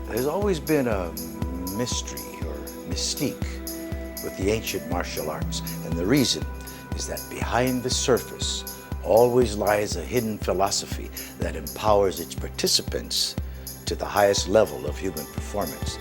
There's always been a mystery or mystique with the ancient martial arts, and the reason is that behind the surface always lies a hidden philosophy that empowers its participants to the highest level of human performance.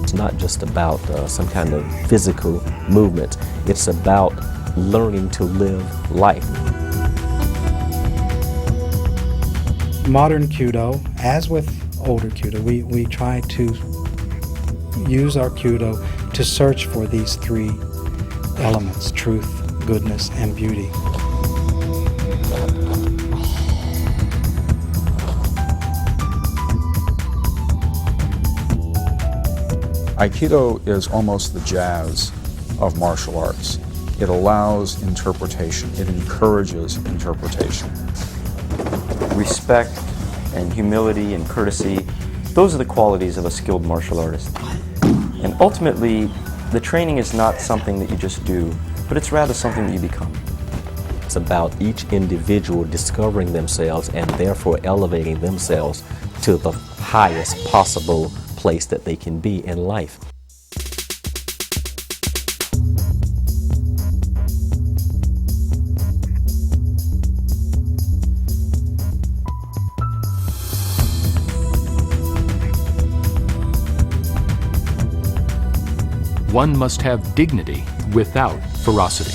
It's not just about some kind of physical movement. It's about learning to live life. Modern Kyudo, as with older Kyudo, we try to use our Kyudo to search for these three elements: truth, goodness, and beauty. Aikido is almost the jazz of martial arts. It allows interpretation. It encourages interpretation. Respect and humility and courtesy, those are the qualities of a skilled martial artist. And ultimately, the training is not something that you just do, but it's rather something that you become. It's about each individual discovering themselves and therefore elevating themselves to the highest possible place that they can be in life. One must have dignity without ferocity.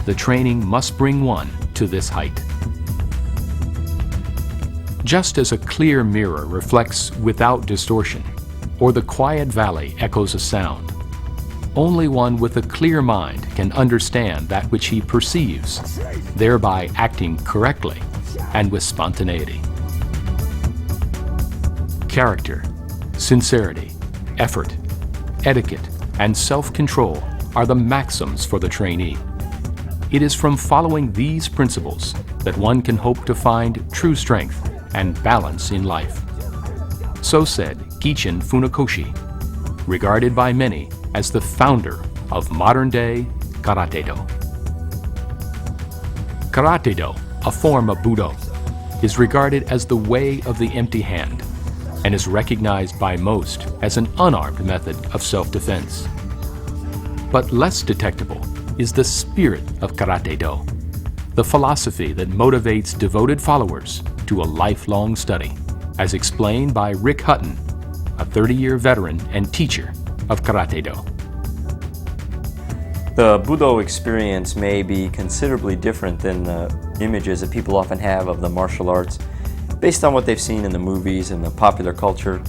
The training must bring one to this height. Just as a clear mirror reflects without distortion, or the quiet valley echoes a sound, only one with a clear mind can understand that which he perceives, thereby acting correctly and with spontaneity. Character, sincerity, effort, etiquette, and self-control are the maxims for the trainee. It is from following these principles that one can hope to find true strength and balance in life. So said Gichin Funakoshi, regarded by many as the founder of modern-day karatedo. Karatedo, a form of Budo, is regarded as the way of the empty hand and is recognized by most as an unarmed method of self-defense. But less detectable is the spirit of karatedo, the philosophy that motivates devoted followers to a lifelong study, as explained by Rick Hutton, a 30-year veteran and teacher of karatedo. The Budo experience may be considerably different than the images that people often have of the martial arts based on what they've seen in the movies and the popular culture,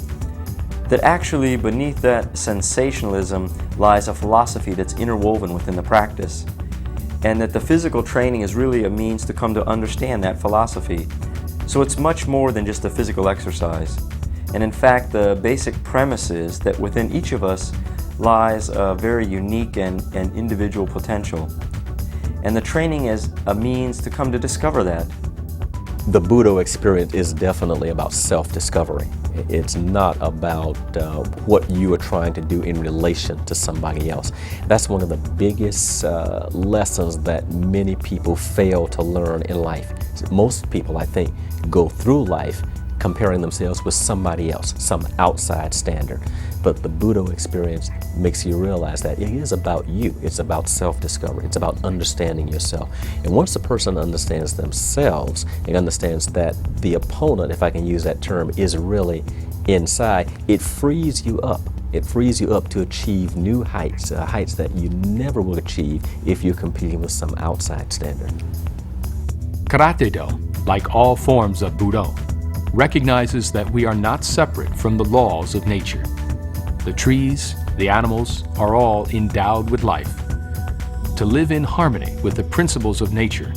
that actually beneath that sensationalism lies a philosophy that's interwoven within the practice, and that the physical training is really a means to come to understand that philosophy. So it's much more than just a physical exercise. And in fact, the basic premise is that within each of us lies a very unique and individual potential. And the training is a means to come to discover that. The Budo experience is definitely about self-discovery. It's not about what you are trying to do in relation to somebody else. That's one of the biggest lessons that many people fail to learn in life. Most people, I think, go through life comparing themselves with somebody else, some outside standard. But the Budo experience makes you realize that it is about you. It's about self-discovery. It's about understanding yourself. And once a person understands themselves and understands that the opponent, if I can use that term, is really inside, it frees you up. It frees you up to achieve new heights, heights that you never will achieve if you're competing with some outside standard. Karatedo, like all forms of Budo, recognizes that we are not separate from the laws of nature. The trees, the animals are all endowed with life. To live in harmony with the principles of nature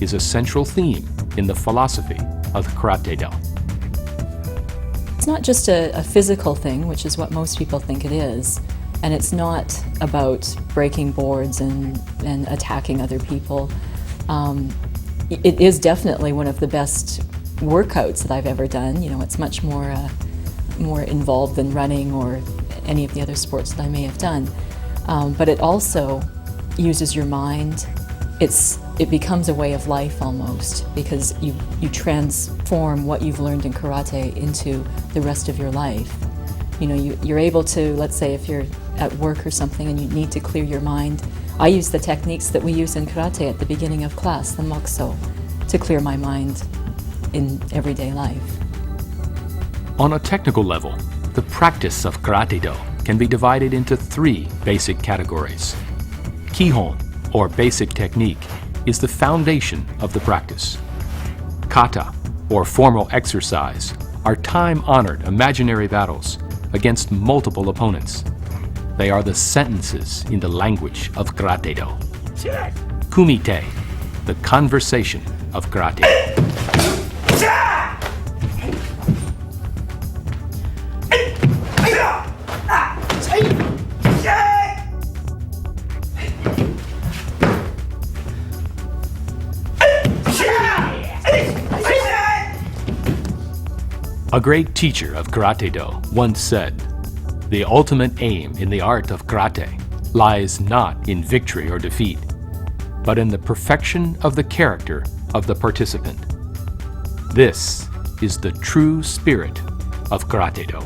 is a central theme in the philosophy of Karatedo. It's not just a physical thing, which is what most people think it is, and it's not about breaking boards and attacking other people. It is definitely one of the best workouts that I've ever done. You know, it's much more involved than running or any of the other sports that I may have done. But it also uses your mind. It becomes a way of life almost, because you transform what you've learned in karate into the rest of your life. You know, you're able to, let's say if you're at work or something and you need to clear your mind, I use the techniques that we use in karate at the beginning of class, the mokuso, to clear my mind in everyday life. On a technical level, the practice of karatedo can be divided into 3 basic categories. Kihon, or basic technique, is the foundation of the practice. Kata, or formal exercise, are time-honored imaginary battles against multiple opponents. They are the sentences in the language of karatedo. Kumite, the conversation of karate. A great teacher of karatedo once said, "The ultimate aim in the art of karate lies not in victory or defeat, but in the perfection of the character of the participant. This is the true spirit of karatedo."